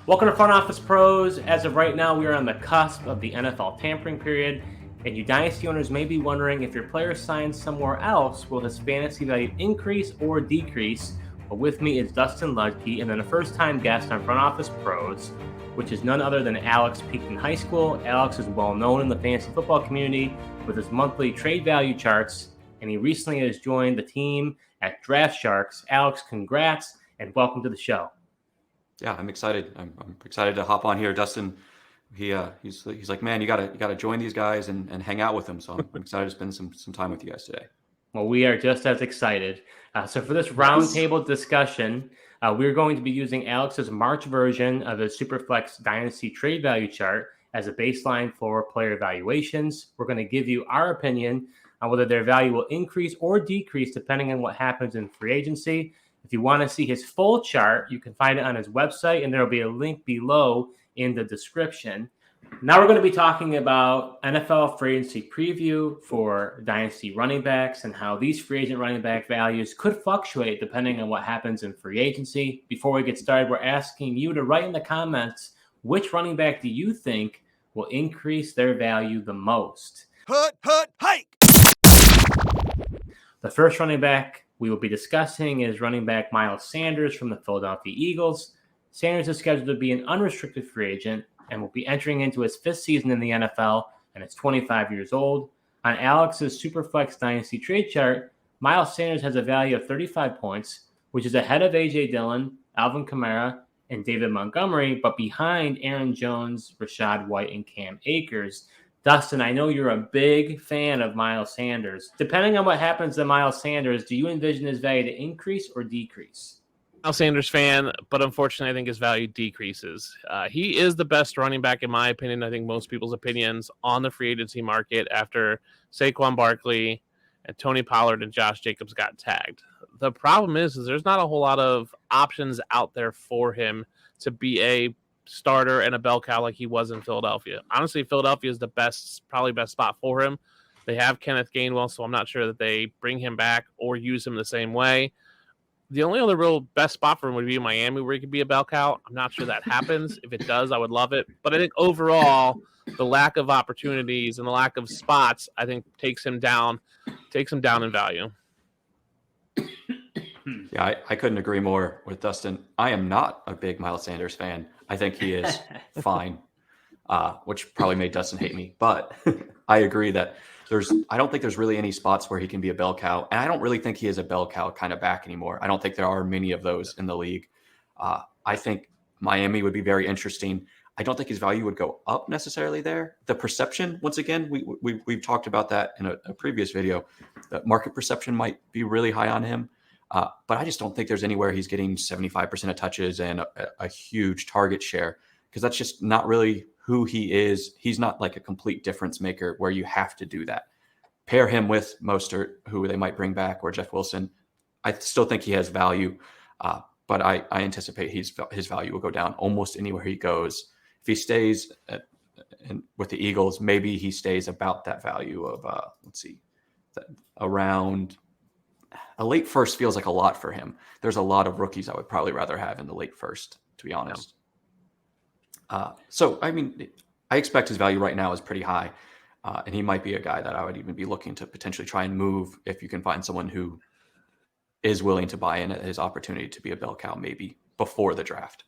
Welcome to Front Office Pros. As of right now, we are on the cusp of the NFL Tampering Period, and you Dynasty owners may be wondering if your player signs somewhere else, will his fantasy value increase or decrease? But with me is Dustin Ludke, and then a first-time guest on Front Office Pros, which is none other than Alex PeakedInHighSkool. Alex is well known in the fantasy football community with his monthly trade value charts, and he recently has joined the team at Draft Sharks. Alex, congrats, and welcome to the show. Yeah, I'm excited. I'm excited to hop on here. Dustin, he's like, man, you gotta join these guys and hang out with them. So I'm excited to spend some time with you guys today. Well, we are just as excited. So for this roundtable discussion, we're going to be using Alex's March version of his Superflex Dynasty trade value chart as a baseline for player valuations. We're going to give you our opinion on whether their value will increase or decrease depending on what happens in free agency. If you want to see his full chart, you can find it on his website, and there will be a link below in the description. Now we're going to be talking about NFL free agency preview for Dynasty running backs and how these free agent running back values could fluctuate depending on what happens in free agency. Before we get started, we're asking you to write in the comments which running back do you think will increase their value the most. Hike! The first running back we will be discussing is running back Miles Sanders from the Philadelphia Eagles. Sanders is scheduled to be an unrestricted free agent and will be entering into his fifth season in the NFL, and is 25 years old. On Alex's Superflex Dynasty trade chart, Miles Sanders has a value of 35 points, which is ahead of A.J. Dillon, Alvin Kamara, and David Montgomery, but behind Aaron Jones, Rachaad White, and Cam Akers. Dustin, I know you're a big fan of Miles Sanders. Depending on what happens to Miles Sanders, do you envision his value to increase or decrease? Miles Sanders fan, but unfortunately, I think his value decreases. He is the best running back, in my opinion. I think most people's opinions on the free agency market after Saquon Barkley and Tony Pollard and Josh Jacobs got tagged. The problem is there's not a whole lot of options out there for him to be a starter and a bell cow like he was in Philadelphia. Honestly, Philadelphia is probably best spot for him. They have Kenneth Gainwell, so I'm not sure that they bring him back or use him the same way. The only other real best spot for him would be Miami, where he could be a bell cow. I'm not sure that happens. If it does, I would love it. But I think overall, the lack of opportunities and the lack of spots, I think, takes him down in value. Yeah, I couldn't agree more with Dustin. I am not a big Miles Sanders fan. I think he is fine, which probably made Dustin hate me. But I agree that I don't think there's really any spots where he can be a bell cow. And I don't really think he is a bell cow kind of back anymore. I don't think there are many of those in the league. I think Miami would be very interesting. I don't think his value would go up necessarily there. The perception, once again, we've talked about that in a previous video. The market perception might be really high on him. But I just don't think there's anywhere he's getting 75% of touches and a huge target share, because that's just not really who he is. He's not like a complete difference maker where you have to do that. Pair him with Mostert, who they might bring back, or Jeff Wilson. I still think he has value, but I anticipate his value will go down almost anywhere he goes. If he stays with the Eagles, maybe he stays about that value of, around a late first feels like a lot for him. There's a lot of rookies I would probably rather have in the late first, to be honest. So, I mean, I expect his value right now is pretty high. And he might be a guy that I would even be looking to potentially try and move if you can find someone who is willing to buy in at his opportunity to be a bell cow, maybe before the draft.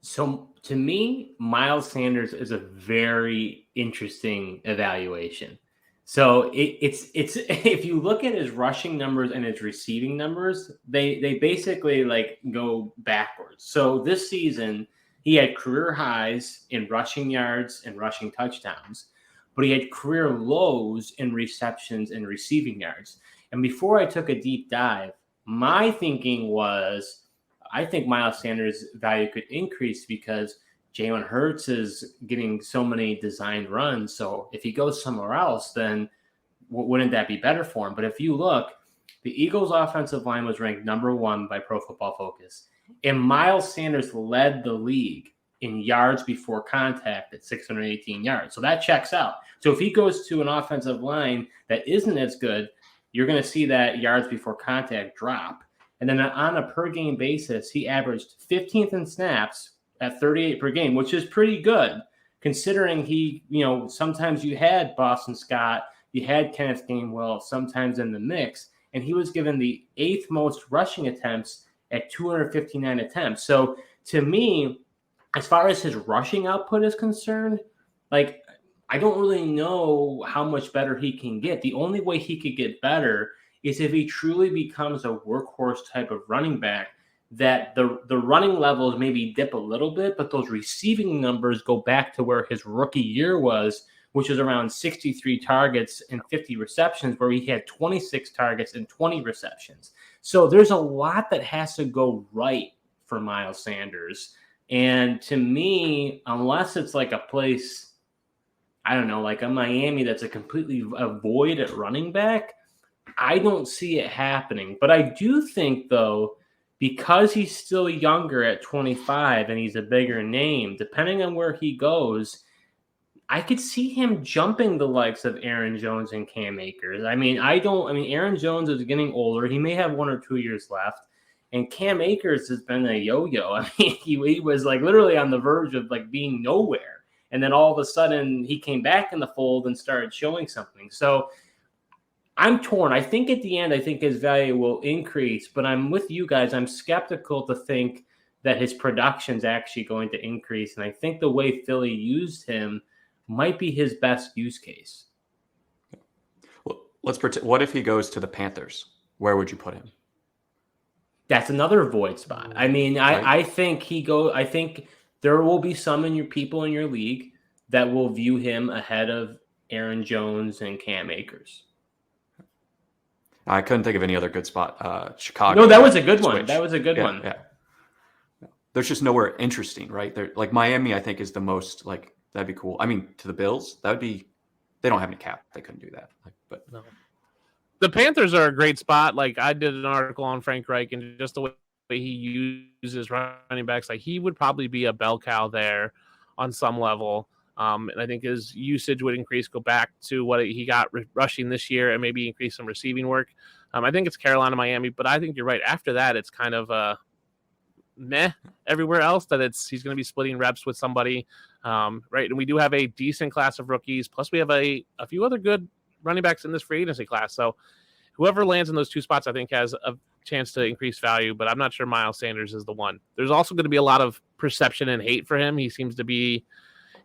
So to me, Miles Sanders is a very interesting evaluation. So it's if you look at his rushing numbers and his receiving numbers, they basically like go backwards. So this season, he had career highs in rushing yards and rushing touchdowns, but he had career lows in receptions and receiving yards. And before I took a deep dive, my thinking was, I think Miles Sanders' value could increase because Jalen Hurts is getting so many designed runs. So if he goes somewhere else, then wouldn't that be better for him? But if you look, the Eagles' offensive line was ranked number 1 by Pro Football Focus. And Miles Sanders led the league in yards before contact at 618 yards. So that checks out. So if he goes to an offensive line that isn't as good, you're going to see that yards before contact drop. And then on a per game basis, he averaged 15th in snaps at 38 per game, which is pretty good considering he, sometimes you had Boston Scott, you had Kenneth Gainwell sometimes in the mix, and he was given the 8th most rushing attempts at 259 attempts. So to me, as far as his rushing output is concerned, like, I don't really know how much better he can get. The only way he could get better is if he truly becomes a workhorse type of running back, that the running levels maybe dip a little bit, but those receiving numbers go back to where his rookie year was, which was around 63 targets and 50 receptions, where he had 26 targets and 20 receptions. So there's a lot that has to go right for Miles Sanders. And to me, unless it's like a place, I don't know, like a Miami that's a completely void at running back, I don't see it happening. But I do think, though, because he's still younger at 25 and he's a bigger name, depending on where he goes, I could see him jumping the likes of Aaron Jones and Cam Akers. Aaron Jones is getting older. He may have 1 or 2 years left. And Cam Akers has been a yo-yo. I mean, he was like literally on the verge of like being nowhere. And then all of a sudden he came back in the fold and started showing something. So I'm torn. I think at the end, his value will increase, but I'm with you guys. I'm skeptical to think that his production is actually going to increase. And I think the way Philly used him might be his best use case. Well, let's pretend. What if he goes to the Panthers? Where would you put him? That's another void spot. I mean, right? I think there will be some people in your league that will view him ahead of Aaron Jones and Cam Akers. I couldn't think of any other good spot. Chicago. No, that was a good one. That was a good one. Yeah. There's just nowhere interesting, right? There, like Miami, I think is the most like that'd be cool. I mean, to the Bills, that would be. They don't have any cap. They couldn't do that. But no. The Panthers are a great spot. Like I did an article on Frank Reich and just the way he uses running backs, like he would probably be a bell cow there on some level. And I think his usage would increase, go back to what he got rushing this year and maybe increase some receiving work. I think it's Carolina, Miami, but I think you're right. After that, it's kind of meh everywhere else that he's going to be splitting reps with somebody. Right. And we do have a decent class of rookies. Plus we have a few other good running backs in this free agency class. So whoever lands in those two spots, I think has a chance to increase value, but I'm not sure Miles Sanders is the one. There's also going to be a lot of perception and hate for him. He seems to be,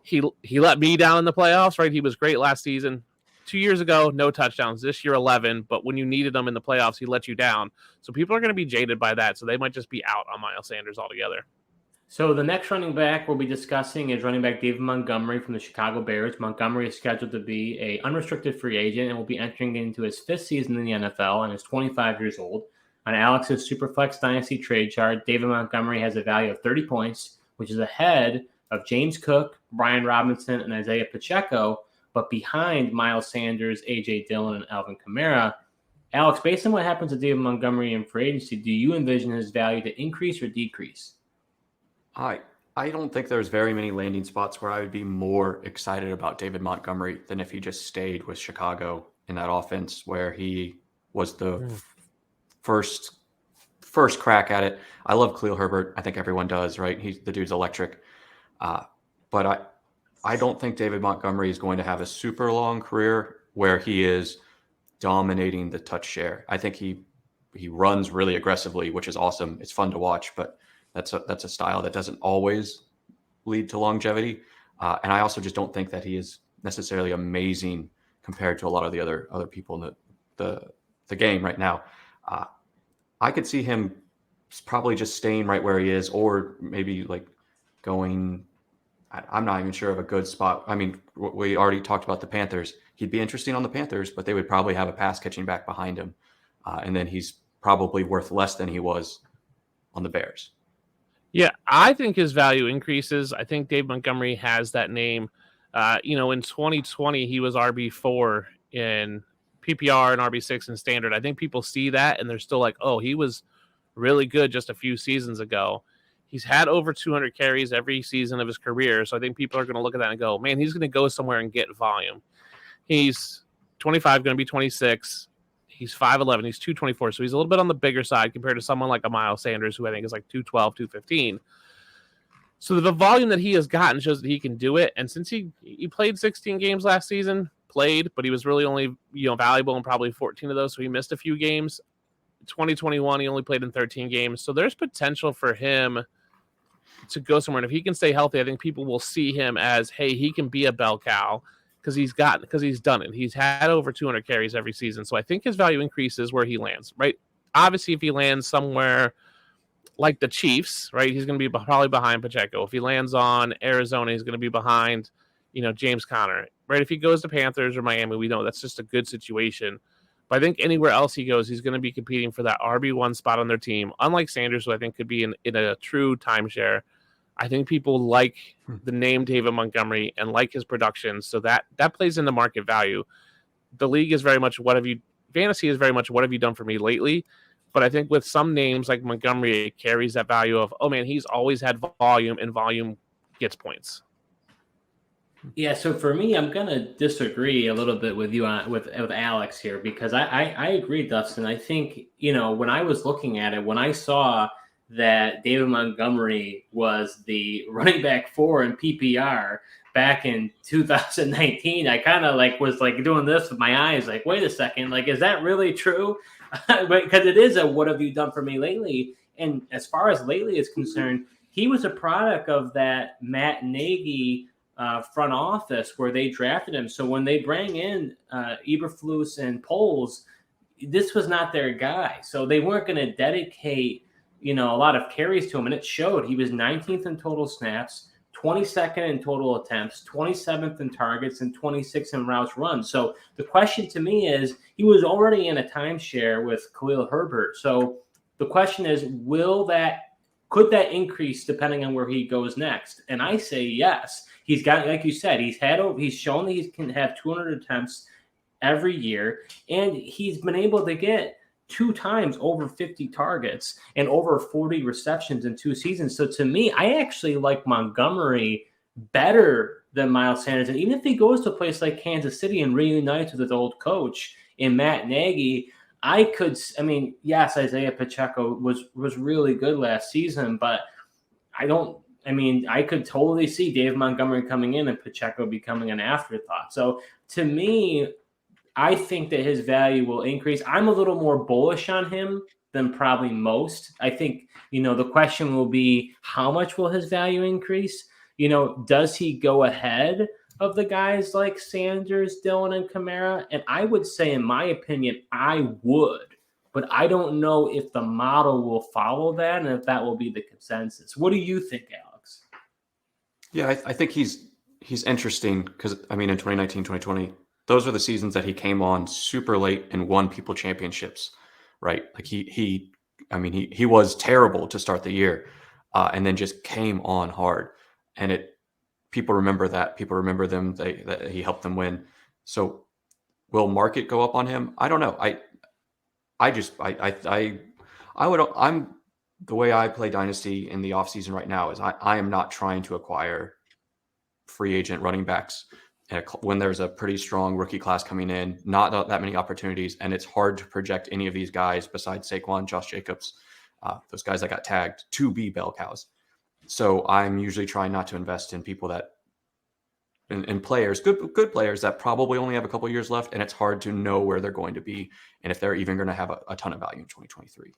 he let me down in the playoffs, right? He was great last season. 2 years ago, no touchdowns. This year, 11. But when you needed him in the playoffs, he let you down. So people are going to be jaded by that. So they might just be out on Miles Sanders altogether. So the next running back we'll be discussing is running back David Montgomery from the Chicago Bears. Montgomery is scheduled to be an unrestricted free agent and will be entering into his 5th season in the NFL and is 25 years old. On Alex's Superflex Dynasty trade chart, David Montgomery has a value of 30 points, which is ahead of James Cook, Brian Robinson, and Isaiah Pacheco, but behind Miles Sanders, A.J. Dillon, and Alvin Kamara. Alex, based on what happens to David Montgomery in free agency, do you envision his value to increase or decrease? I don't think there's very many landing spots where I would be more excited about David Montgomery than if he just stayed with Chicago in that offense where he was the first crack at it. I love Khalil Herbert. I think everyone does, right? The dude's electric. But I don't think David Montgomery is going to have a super long career where he is dominating the touch share. I think he runs really aggressively, which is awesome. It's fun to watch, but that's a style that doesn't always lead to longevity. And I also just don't think that he is necessarily amazing compared to a lot of the other people in the game right now. I could see him probably just staying right where he is, or maybe like going. I'm not even sure of a good spot. I mean, we already talked about the Panthers. He'd be interesting on the Panthers, but they would probably have a pass catching back behind him. And then he's probably worth less than he was on the Bears. Yeah, I think his value increases. I think Dave Montgomery has that name. In 2020, he was RB4 in PPR and RB6 in standard. I think people see that and they're still like, oh, he was really good just a few seasons ago. He's had over 200 carries every season of his career. So I think people are going to look at that and go, man, he's going to go somewhere and get volume. He's 25, going to be 26. He's 5'11". He's 224. So he's a little bit on the bigger side compared to someone like a Miles Sanders, who I think is like 212, 215. So the volume that he has gotten shows that he can do it. And since he played 16 games last season, but he was really only valuable in probably 14 of those, so he missed a few games. 2021, he only played in 13 games, so there's potential for him to go somewhere. And if he can stay healthy, I think people will see him as, hey, he can be a bell cow because he's done it. He's had over 200 carries every season, so I think his value increases where he lands. Right? Obviously, if he lands somewhere like the Chiefs, right, he's going to be probably behind Pacheco. If he lands on Arizona, he's going to be behind, James Conner. Right? If he goes to Panthers or Miami, we know that's just a good situation. But I think anywhere else he goes, he's going to be competing for that RB1 spot on their team. Unlike Sanders, who I think could be in a true timeshare, I think people like the name David Montgomery and like his production, so that plays into market value. The league is very much fantasy is very much what have you done for me lately? But I think with some names like Montgomery, it carries that value of, oh man, he's always had volume, and volume gets points. Yeah, so for me, I'm gonna disagree a little bit with you with Alex here, because I agree, Dustin. I think when I was looking at it, when I saw that David Montgomery was the running back 4 in PPR back in 2019, I kind of was doing this with my eyes, like, wait a second, is that really true? Because it is a what have you done for me lately? And as far as lately is concerned, he was a product of that Matt Nagy front office where they drafted him. So when they bring in Eberflus and Poles, this was not their guy. So they weren't going to dedicate a lot of carries to him, and it showed. He was 19th in total snaps, 22nd in total attempts, 27th in targets, and 26th in routes run. So the question to me is, he was already in a timeshare with Khalil Herbert. So the question is, could that increase depending on where he goes next? And I say yes. He's got, like you said, he's shown that he can have 200 attempts every year, and he's been able to get 2 times over 50 targets and over 40 receptions in 2 seasons. So to me, I actually like Montgomery better than Miles Sanders. And even if he goes to a place like Kansas City and reunites with his old coach in Matt Nagy, yes, Isaiah Pacheco was really good last season, but I could totally see Dave Montgomery coming in and Pacheco becoming an afterthought. So to me, I think that his value will increase. I'm a little more bullish on him than probably most. I think, the question will be, how much will his value increase? Does he go ahead of the guys like Sanders, Dillon, and Kamara? And I would say, in my opinion, I would. But I don't know if the model will follow that and if that will be the consensus. What do you think, Alex? Yeah, I think he's interesting because, in 2019, 2020, those were the seasons that he came on super late and won people championships, right? He was terrible to start the year and then just came on hard. And people remember that. People remember that he helped them win. So will market go up on him? I don't know. I'm the way I play Dynasty in the offseason right now is I am not trying to acquire free agent running backs when there's a pretty strong rookie class coming in, not that many opportunities, and it's hard to project any of these guys besides Saquon, Josh Jacobs, those guys that got tagged, to be bell cows. So I'm usually trying not to invest in people in players, good players that probably only have a couple years left, and it's hard to know where they're going to be and if they're even going to have a ton of value in 2023.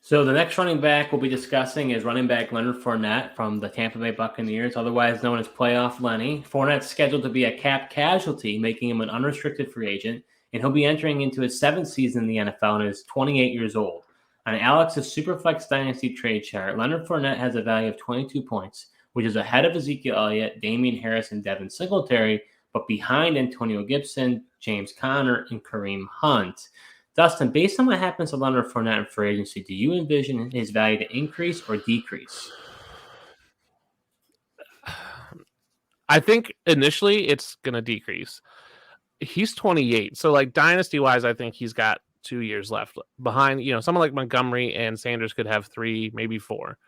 So the next running back we'll be discussing is running back Leonard Fournette from the Tampa Bay Buccaneers, otherwise known as Playoff Lenny. Fournette's scheduled to be a cap casualty, making him an unrestricted free agent, and he'll be entering into his 7th season in the NFL and is 28 years old. On Alex's Superflex Dynasty trade chart, Leonard Fournette has a value of 22 points, which is ahead of Ezekiel Elliott, Damien Harris, and Devin Singletary, but behind Antonio Gibson, James Conner, and Kareem Hunt. Dustin, based on what happens to Leonard Fournette in free agency, do you envision his value to increase or decrease? I think initially it's going to decrease. He's 28. So dynasty-wise, I think he's got 2 years left. Behind, someone like Montgomery and Sanders could have 3, maybe 4.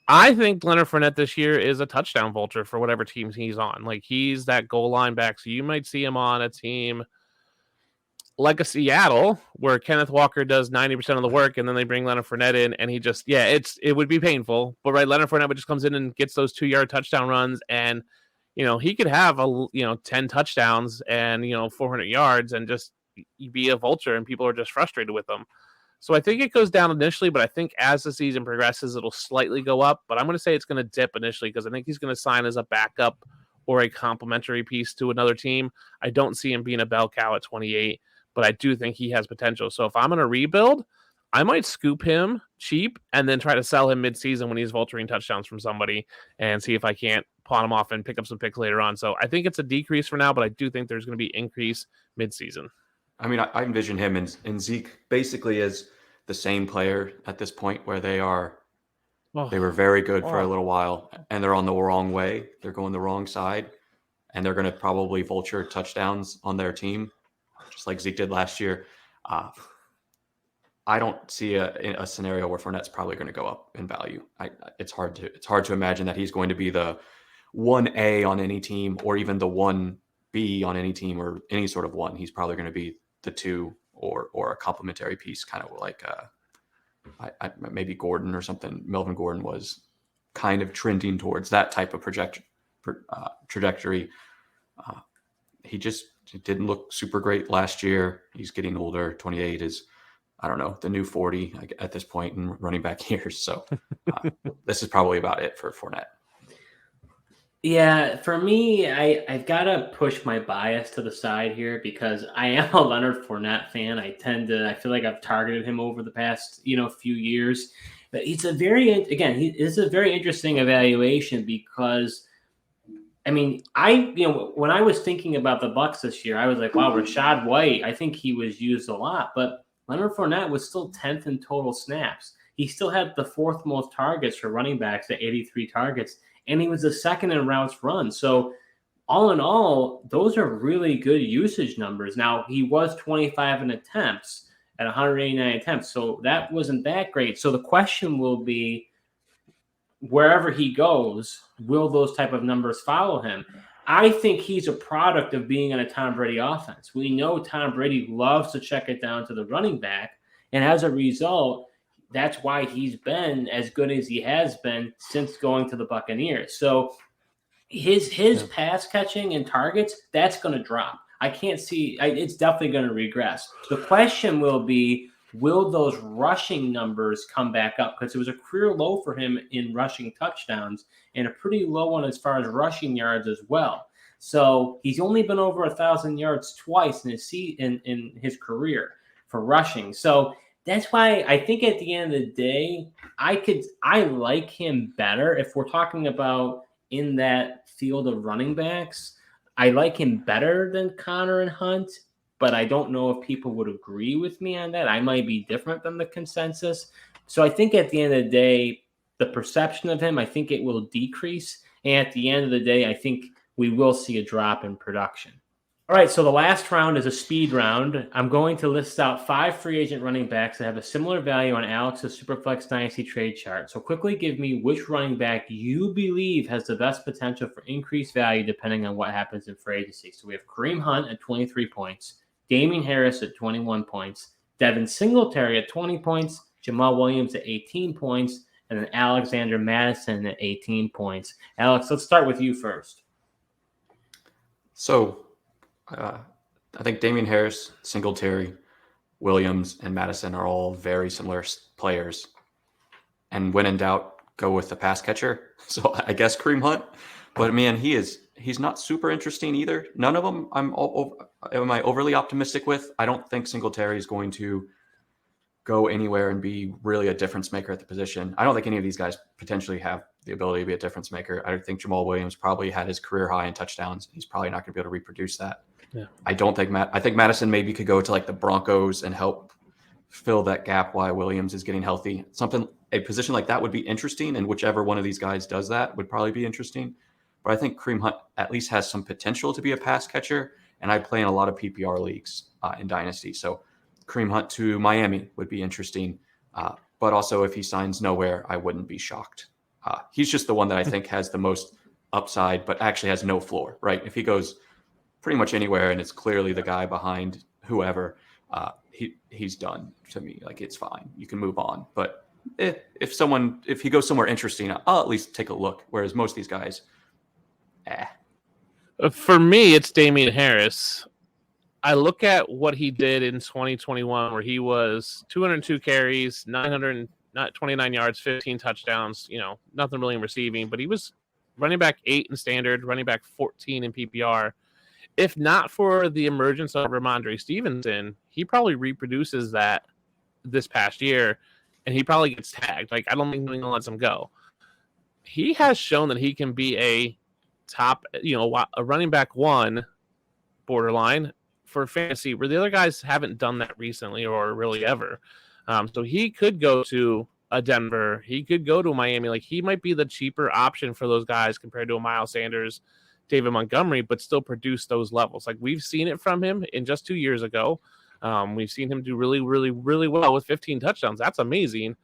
I think Leonard Fournette this year is a touchdown vulture for whatever team he's on. He's that goal line back, so you might see him on a team like a Seattle, where Kenneth Walker does 90% of the work, and then they bring Leonard Fournette in, and he just, it would be painful. But right, Leonard Fournette just comes in and gets those 2-yard touchdown runs, and he could have 10 touchdowns and 400 yards, and just be a vulture, and people are just frustrated with them. So I think it goes down initially, but I think as the season progresses, it'll slightly go up. But I'm going to say it's going to dip initially because I think he's going to sign as a backup or a complementary piece to another team. I don't see him being a bell cow at 28, but I do think he has potential. So if I'm going to rebuild, I might scoop him cheap and then try to sell him mid-season when he's vulturing touchdowns from somebody and see if I can't pawn him off and pick up some picks later on. So I think it's a decrease for now, but I do think there's going to be increase mid-season. I mean, I envision him and Zeke basically as the same player at this point where they were very good for a little while and they're on the wrong way. They're going the wrong side and they're going to probably vulture touchdowns on their team, just like Zeke did last year. I don't see a scenario where Fournette's probably going to go up in value. It's hard to imagine that he's going to be the 1A on any team or even the 1B on any team or any sort of one. He's probably going to be the 2 or a complementary piece, kind of like maybe Gordon or something. Melvin Gordon was kind of trending towards that type of trajectory. He didn't look super great last year. He's getting older. 28 is, I don't know, the new 40 at this point in running back years. So this is probably about it for Fournette. Yeah, for me, I've got to push my bias to the side here because I am a Leonard Fournette fan. I feel like I've targeted him over the past, few years. But he is a very interesting evaluation because, I mean, when I was thinking about the Bucs this year, I was like, wow, Rachaad White, I think he was used a lot. But Leonard Fournette was still 10th in total snaps. He still had the 4th most targets for running backs at 83 targets. And he was the 2nd in routes run. So all in all, those are really good usage numbers. Now, he was 25 in attempts at 189 attempts. So that wasn't that great. So the question will be, wherever he goes, will those type of numbers follow him? I think he's a product of being in a Tom Brady offense. We know Tom Brady loves to check it down to the running back. And as a result, that's why he's been as good as he has been since going to the Buccaneers. So his pass catching and targets, that's going to drop. I can't see – it's definitely going to regress. The question will be, will those rushing numbers come back up? Because it was a career low for him in rushing touchdowns and a pretty low one as far as rushing yards as well. So he's only been over 1,000 yards twice in his career for rushing. So – that's why I think at the end of the day, I like him better. If we're talking about in that field of running backs, I like him better than Connor and Hunt, but I don't know if people would agree with me on that. I might be different than the consensus. So I think at the end of the day, the perception of him, I think it will decrease. And at the end of the day, I think we will see a drop in production. All right, so the last round is a speed round. I'm going to list out 5 free agent running backs that have a similar value on Alex's Superflex Dynasty trade chart. So quickly give me which running back you believe has the best potential for increased value depending on what happens in free agency. So we have Kareem Hunt at 23 points, Damien Harris at 21 points, Devin Singletary at 20 points, Jamaal Williams at 18 points, and then Alexander Mattison at 18 points. Alex, let's start with you first. So I think Damien Harris, Singletary, Williams, and Mattison are all very similar players. And when in doubt, go with the pass catcher. So I guess Kareem Hunt. But man, he's not super interesting either. None of them am I overly optimistic with. I don't think Singletary is going to go anywhere and be really a difference maker at the position. I don't think any of these guys potentially have the ability to be a difference maker. I think Jamaal Williams probably had his career high in touchdowns. He's probably not going to be able to reproduce that. Yeah. I think Mattison maybe could go to like the Broncos and help fill that gap while Williams is getting healthy. A position like that would be interesting, and whichever one of these guys does that would probably be interesting. But I think Kareem Hunt at least has some potential to be a pass catcher, and I play in a lot of PPR leagues in Dynasty. So Kareem Hunt to Miami would be interesting. But also if he signs nowhere, I wouldn't be shocked. He's just the one that I think has the most upside, but actually has no floor, right? If he goes pretty much anywhere and it's clearly the guy behind whoever, he's done to me. Like, it's fine. You can move on. But if he goes somewhere interesting, I'll at least take a look. Whereas most of these guys, For me, it's Damien Harris. I look at what he did in 2021, where he was 202 carries, 929 yards, 15 touchdowns. Nothing really in receiving, but he was running back 8 in standard, running back 14 in PPR. If not for the emergence of Ramondre Stevenson, he probably reproduces that this past year, and he probably gets tagged. Like, I don't think New England lets him go. He has shown that he can be a top, a running back 1 borderline for fantasy, where the other guys haven't done that recently or really ever. So he could go to a Denver. He could go to a Miami. Like, he might be the cheaper option for those guys compared to a Miles Sanders, David Montgomery, but still produce those levels. Like, we've seen it from him in just 2 years ago. We've seen him do really, really, really well with 15 touchdowns. That's amazing.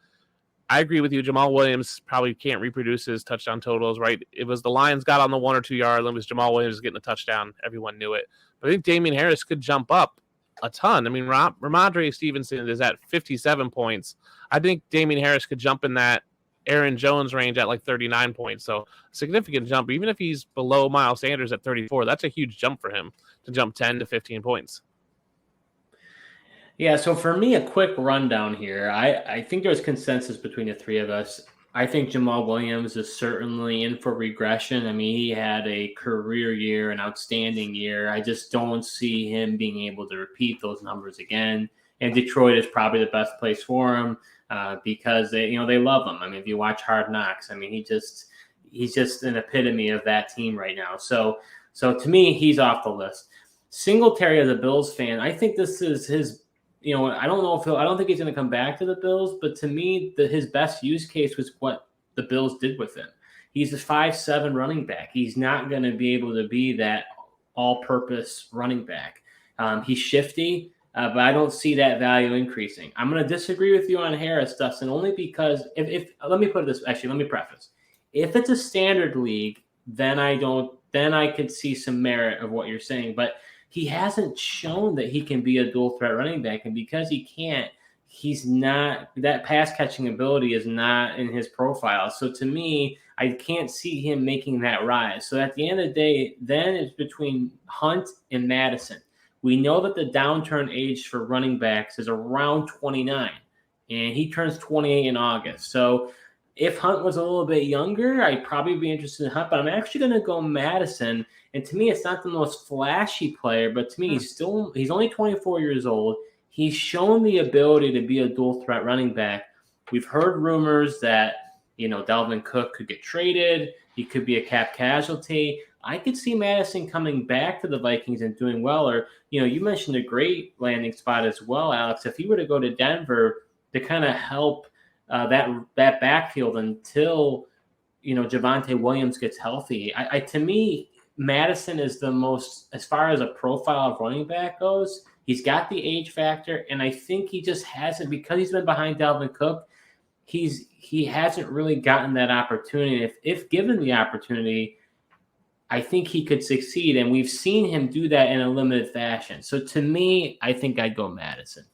I agree with you. Jamaal Williams probably can't reproduce his touchdown totals, right? It was the Lions got on the 1 or 2 yard limit. Jamaal Williams getting a touchdown. Everyone knew it. But I think Damien Harris could jump up a ton. I mean, Ramondre Stevenson is at 57 points. I think Damien Harris could jump in that Aaron Jones range at like 39 points. So significant jump. Even if he's below Miles Sanders at 34, that's a huge jump for him to jump 10 to 15 points. Yeah, so for me, a quick rundown here. I think there's consensus between the three of us. I think Jamaal Williams is certainly in for regression. I mean, he had a career year, an outstanding year. I just don't see him being able to repeat those numbers again. And Detroit is probably the best place for him because they love him. I mean, if you watch Hard Knocks, I mean, he's just an epitome of that team right now. So to me, he's off the list. Singletary, as a Bills fan, I think this is his. I don't think he's going to come back to the Bills, but to me, his best use case was what the Bills did with him. He's a 5'7" running back. He's not going to be able to be that all-purpose running back. He's shifty, but I don't see that value increasing. I'm going to disagree with you on Harris, Dustin, only because let me put it this. Actually, let me preface. If it's a standard league, then I could see some merit of what you're saying, but he hasn't shown that he can be a dual threat running back. And because he can't, he's not, that pass catching ability is not in his profile. So to me, I can't see him making that rise. So at the end of the day, then it's between Hunt and Mattison. We know that the downturn age for running backs is around 29, and he turns 28 in August. So if Hunt was a little bit younger, I'd probably be interested in Hunt, but I'm actually going to go Mattison. And to me, it's not the most flashy player, but to me, he's only 24 years old. He's shown the ability to be a dual threat running back. We've heard rumors that, Dalvin Cook could get traded. He could be a cap casualty. I could see Mattison coming back to the Vikings and doing well. Or, you mentioned a great landing spot as well, Alex. If he were to go to Denver to kind of help that backfield until, Javonte Williams gets healthy, to me, Mattison is the most, as far as a profile of running back goes, he's got the age factor, and I think he just hasn't, because he's been behind Dalvin Cook, he hasn't really gotten that opportunity. If given the opportunity, I think he could succeed, and we've seen him do that in a limited fashion. So to me, I think I'd go Mattison.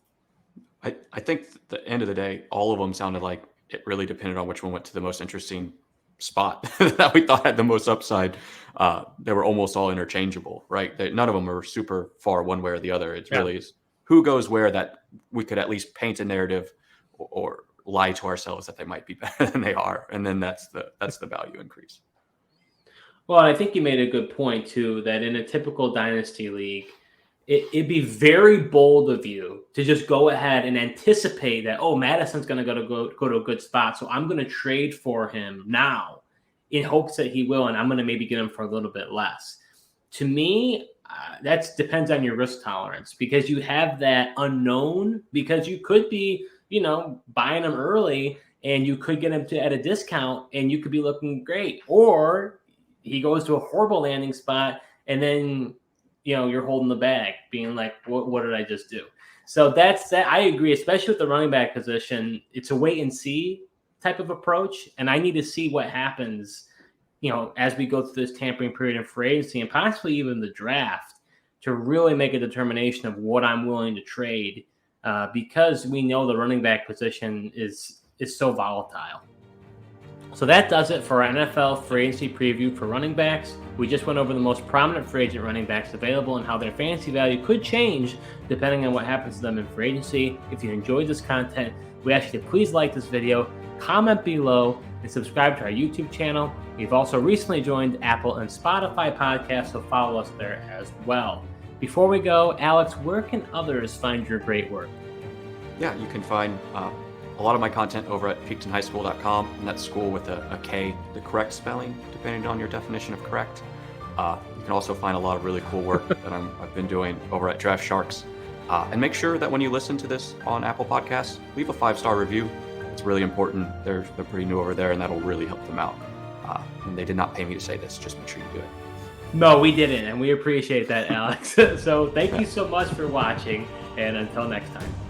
I think at the end of the day, all of them sounded like it really depended on which one went to the most interesting spot that we thought had the most upside. They were almost all interchangeable, right? None of them are super far one way or the other. It's really is who goes where, that we could at least paint a narrative or lie to ourselves that they might be better than they are. And then that's the value increase. Well, I think you made a good point too, that in a typical dynasty league, it'd be very bold of you to just go ahead and anticipate that, Madison's going to go to a good spot, so I'm going to trade for him now in hopes that he will, and I'm going to maybe get him for a little bit less. To me, that depends on your risk tolerance, because you have that unknown, because you could be, buying him early and you could get him at a discount and you could be looking great, or he goes to a horrible landing spot and then you're holding the bag, being like, what did I just do? So that's that. I agree, especially with the running back position. It's a wait and see type of approach, and I need to see what happens, as we go through this tampering period in free agency and possibly even the draft, to really make a determination of what I'm willing to trade because we know the running back position is so volatile. So that does it for our NFL free agency preview for running backs. We just went over the most prominent free agent running backs available and how their fantasy value could change depending on what happens to them in free agency. If you enjoyed this content, we ask you to please like this video, comment below, and subscribe to our YouTube channel. We've also recently joined Apple and Spotify podcasts, so follow us there as well. Before we go, Alex, where can others find your great work? Yeah, you can find a lot of my content over at PeakedInHighSkool.com, and that's school with a K, the correct spelling, depending on your definition of correct. You can also find a lot of really cool work that I've been doing over at Draft Sharks. And make sure that when you listen to this on Apple Podcasts, leave a 5-star review. It's really important. They're pretty new over there, and that'll really help them out. And they did not pay me to say this. Just make sure you do it. No, we didn't, and we appreciate that, Alex. So thank you so much for watching, and until next time.